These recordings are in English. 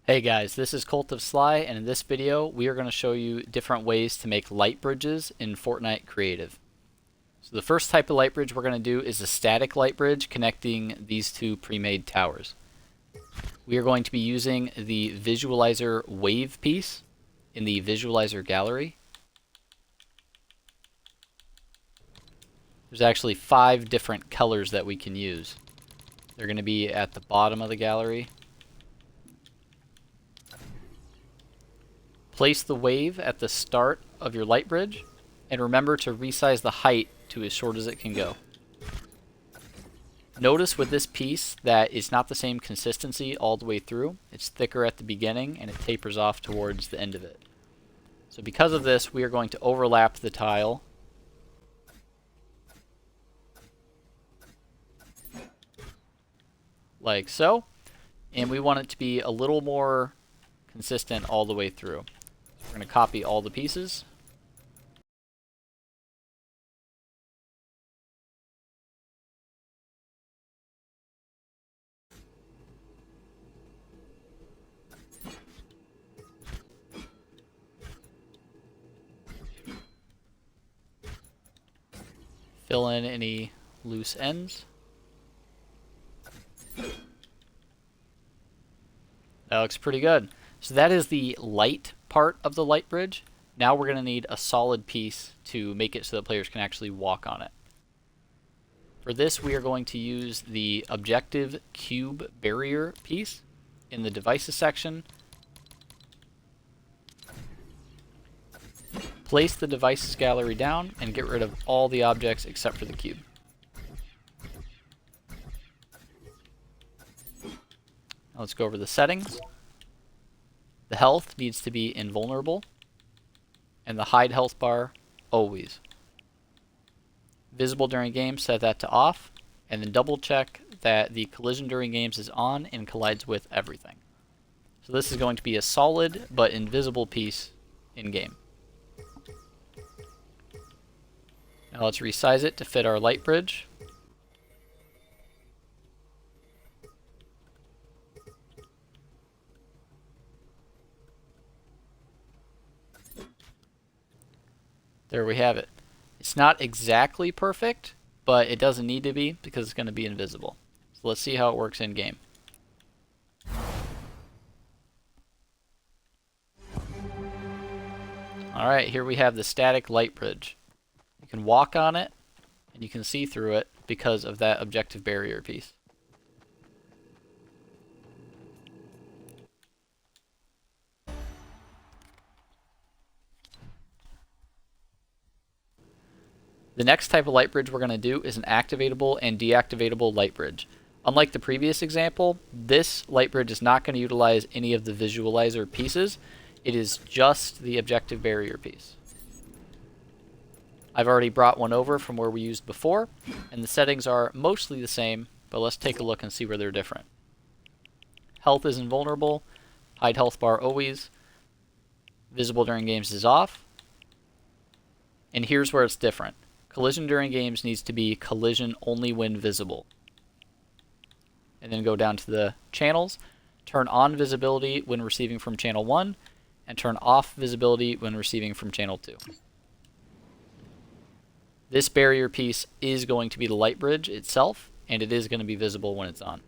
Hey guys, this is Colt of Sly, and in this video we are going to show you different ways to make light bridges in Fortnite Creative. So the first type of light bridge we're going to do is a static light bridge connecting these two pre-made towers. We are going to be using the visualizer wave piece in the visualizer gallery. There's actually 5 different colors that we can use. They're going to be at the bottom of the gallery. Place the wave at the start of your light bridge, and remember to resize the height to as short as it can go. Notice with this piece that it's not the same consistency all the way through. It's thicker at the beginning and it tapers off towards the end of it. So because of this, we are going to overlap the tile like so, and we want it to be a little more consistent all the way through. We're going to copy all the pieces. Fill in any loose ends. That looks pretty good. So that is the light part of the light bridge. Now we're going to need a solid piece to make it so that players can actually walk on it. For this, we are going to use the objective cube barrier piece in the devices section. Place the devices gallery down and get rid of all the objects except for the cube. Now let's go over the settings. The health needs to be invulnerable, and the hide health bar always. Visible during games, set that to off, and then double check that the collision during games is on and collides with everything. So this is going to be a solid but invisible piece in game. Now let's resize it to fit our light bridge. There we have it. It's not exactly perfect, but it doesn't need to be because it's going to be invisible. So let's see how it works in game. Alright, here we have the static light bridge. You can walk on it, and you can see through it because of that objective barrier piece. The next type of light bridge we're going to do is an activatable and deactivatable light bridge. Unlike the previous example, this light bridge is not going to utilize any of the visualizer pieces. It is just the objective barrier piece. I've already brought one over from where we used before, and the settings are mostly the same, but let's take a look and see where they're different. Health is invulnerable, hide health bar always, visible during games is off, and here's where it's different. Collision during games needs to be collision only when visible. And then go down to the channels, turn on visibility when receiving from channel 1, and turn off visibility when receiving from channel 2. This barrier piece is going to be the light bridge itself, and it is going to be visible when it's on.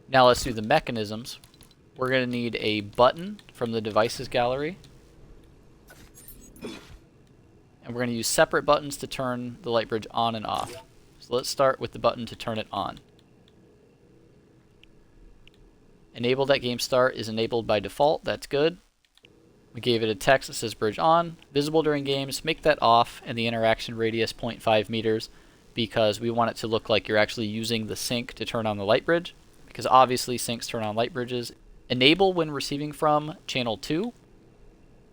Now let's do the mechanisms. We're going to need a button from the devices gallery. And we're going to use separate buttons to turn the light bridge on and off. So let's start with the button to turn it on. Enabled at game start is enabled by default. That's good. We gave it a text that says bridge on. Visible during games, make that off, and the interaction radius 0.5 meters because we want it to look like you're actually using the sync to turn on the light bridge, because obviously syncs turn on light bridges. Enable when receiving from channel 2,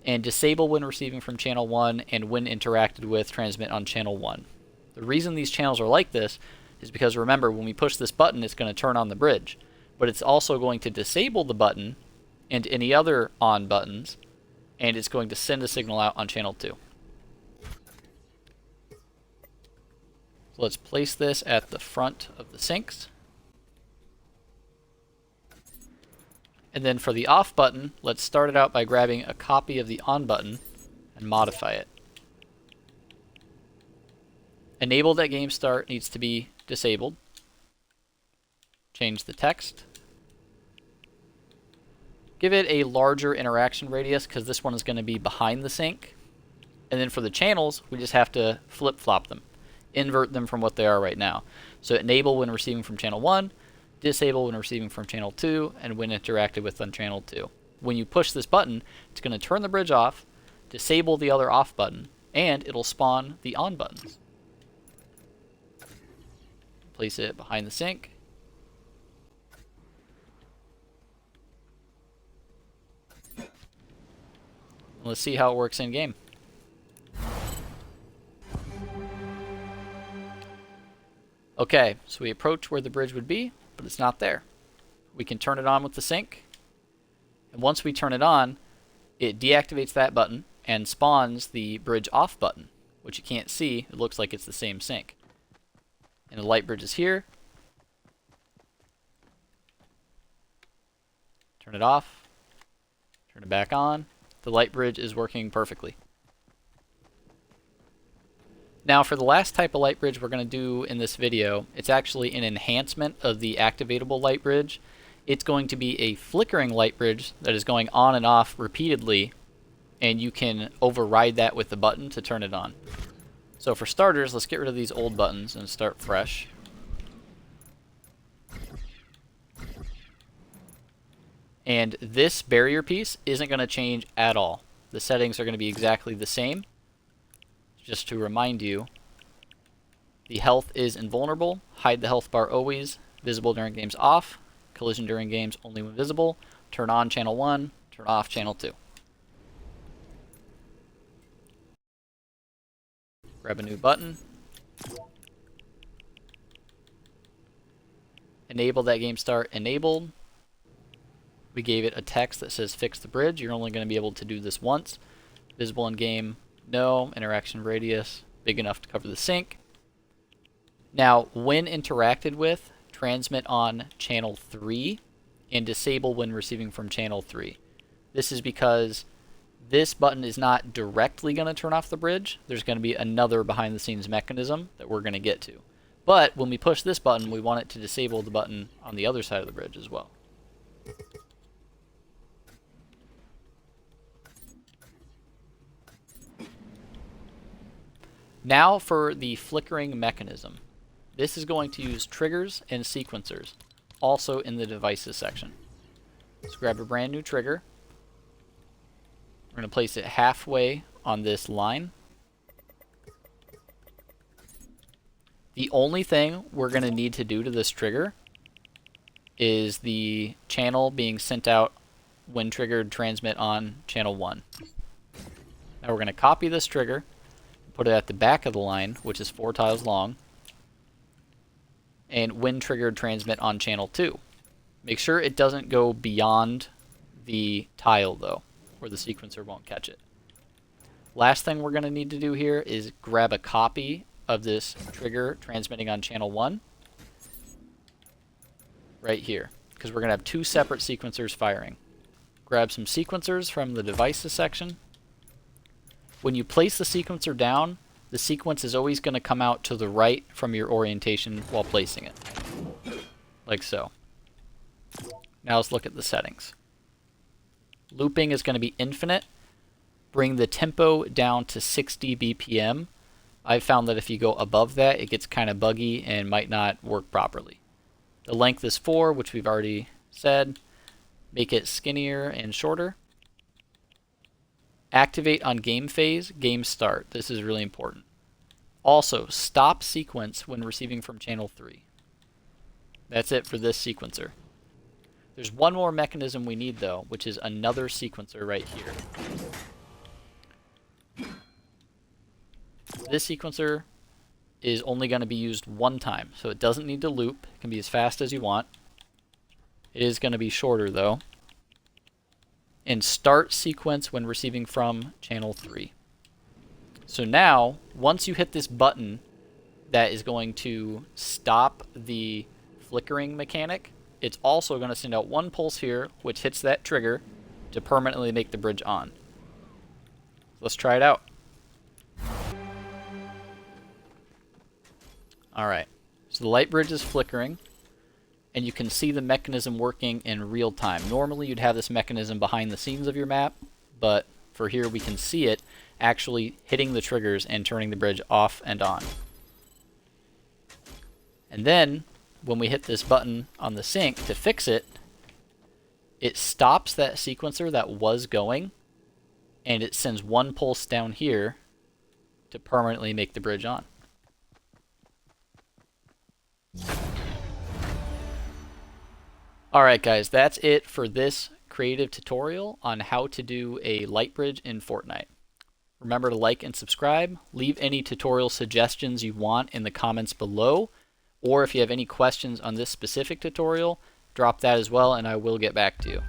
and disable when receiving from channel 1, and when interacted with, transmit on channel 1. The reason these channels are like this is because, remember, when we push this button, it's going to turn on the bridge, but it's also going to disable the button and any other on buttons, and it's going to send a signal out on channel 2. So let's place this at the front of the sinks. And then for the off button, let's start it out by grabbing a copy of the on button and modify it. Enabled at game start needs to be disabled. Change the text. Give it a larger interaction radius because this one is going to be behind the sink. And then for the channels, we just have to flip-flop them. Invert them from what they are right now. So enable when receiving from channel 1, disable when receiving from channel 2, and when interacted with on channel 2. When you push this button, it's going to turn the bridge off, disable the other off button, and it'll spawn the on buttons. Place it behind the sink. Let's see how it works in game. Okay, so we approach where the bridge would be, but it's not there. We can turn it on with the sink. And once we turn it on, it deactivates that button and spawns the bridge off button, which you can't see. It looks like it's the same sink. And the light bridge is here. Turn it off. Turn it back on. The light bridge is working perfectly. Now for the last type of light bridge we're going to do in this video, it's actually an enhancement of the activatable light bridge. It's going to be a flickering light bridge that is going on and off repeatedly, and you can override that with the button to turn it on. So for starters, let's get rid of these old buttons and start fresh. And this barrier piece isn't going to change at all. The settings are going to be exactly the same. Just to remind you, the health is invulnerable, hide the health bar always, visible during games off, collision during games only when visible, turn on channel 1, turn off channel 2. Grab a new button. Enable that game start enabled. We gave it a text that says fix the bridge. You're only going to be able to do this once. Visible in game, no. Interaction radius, big enough to cover the sink. Now, when interacted with, transmit on channel 3 and disable when receiving from channel 3. This is because this button is not directly going to turn off the bridge. There's going to be another behind the scenes mechanism that we're going to get to. But when we push this button, we want it to disable the button on the other side of the bridge as well. Now for the flickering mechanism. This is going to use triggers and sequencers, also in the devices section. Let's grab a brand new trigger. We're going to place it halfway on this line. The only thing we're going to need to do to this trigger is the channel being sent out when triggered transmit on channel 1. Now we're going to copy this trigger, put it at the back of the line, which is 4 tiles long, and when triggered transmit on channel 2. Make sure it doesn't go beyond the tile though, or the sequencer won't catch it. Last thing we're going to need to do here is grab a copy of this trigger transmitting on channel 1 right here, because we're going to have 2 separate sequencers firing. Grab some sequencers from the devices section. When you place the sequencer down, the sequence is always going to come out to the right from your orientation while placing it. Like so. Now let's look at the settings. Looping is going to be infinite. Bring the tempo down to 60 BPM. I've found that if you go above that, it gets kind of buggy and might not work properly. The length is 4, which we've already said. Make it skinnier and shorter. Activate on game phase, game start. This is really important. Also, stop sequence when receiving from channel 3. That's it for this sequencer. There's one more mechanism we need though, which is another sequencer right here. This sequencer is only going to be used one time, so it doesn't need to loop. It can be as fast as you want. It is going to be shorter though. And start sequence when receiving from channel 3. So now, once you hit this button that is going to stop the flickering mechanic, it's also going to send out one pulse here, which hits that trigger to permanently make the bridge on. Let's try it out. Alright, so the light bridge is flickering, and you can see the mechanism working in real time. Normally you'd have this mechanism behind the scenes of your map, but for here we can see it actually hitting the triggers and turning the bridge off and on. And then, when we hit this button on the sync to fix it, it stops that sequencer that was going, and it sends one pulse down here to permanently make the bridge on. Alright guys, that's it for this creative tutorial on how to do a light bridge in Fortnite. Remember to like and subscribe. Leave any tutorial suggestions you want in the comments below, or if you have any questions on this specific tutorial, drop that as well and I will get back to you.